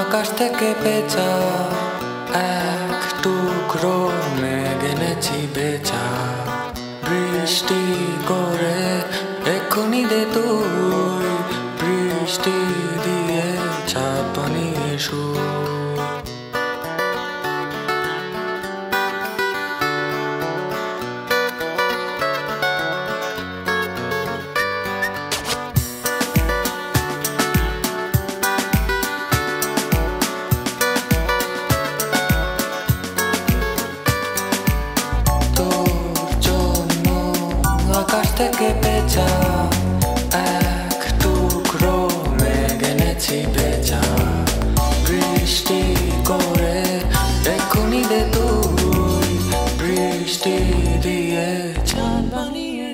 আকাশ থেকে পেঁচা এক টুকরো মেঘ এনেছি বেচা বৃষ্টি করে এক্ষুনি দে তুই বৃষ্টি দিয়ে চাঁদ বানিয়ে শুই আকাশ থেকে পেঁচা এক টুকরো মেঘ এনেছি বেচা বৃষ্টি করে এক্ষুনি দে তুই বৃষ্টি দিয়ে চাঁদ বানিয়ে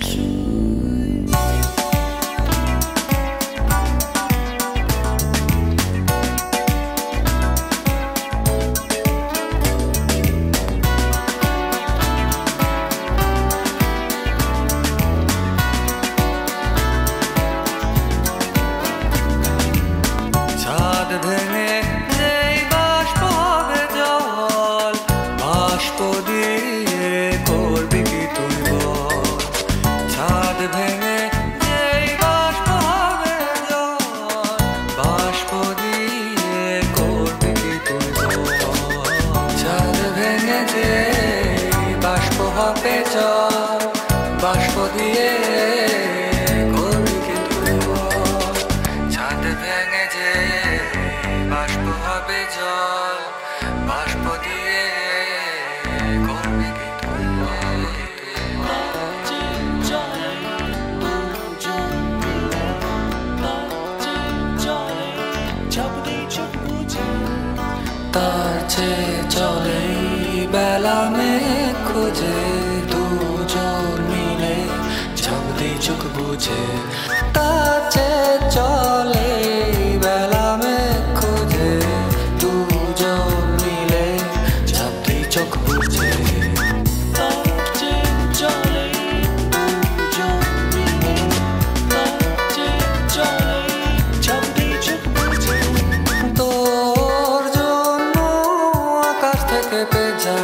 ভেঙে যেই বাষ্প হবে জল বাষ্প দিয়ে করবি কি তুই বল ছাদ ভেঙে যেই বাষ্প হবে জল বাষ্প দিয়ে করবি কি তুই বল ছাদ ভেঙে যেই বাষ্প হবে জল বাষ্প দিয়ে করবি কি তুই বল ছাদ ভেঙে যে বাষ্প হবে জল বাষ্প দিয়ে করবি কি তুই তার চেয়ে চলে বেলা মেঘ খুঁজে দুজন মিলে ঝাঁপদি চোখ বুঝে তার চেয়ে চলে বেলা মেঘ খুঁজে দুজন মিলে ঝাঁপদি চোখ বুঝে তোর জন্য আকাশ থেকে পেঁচা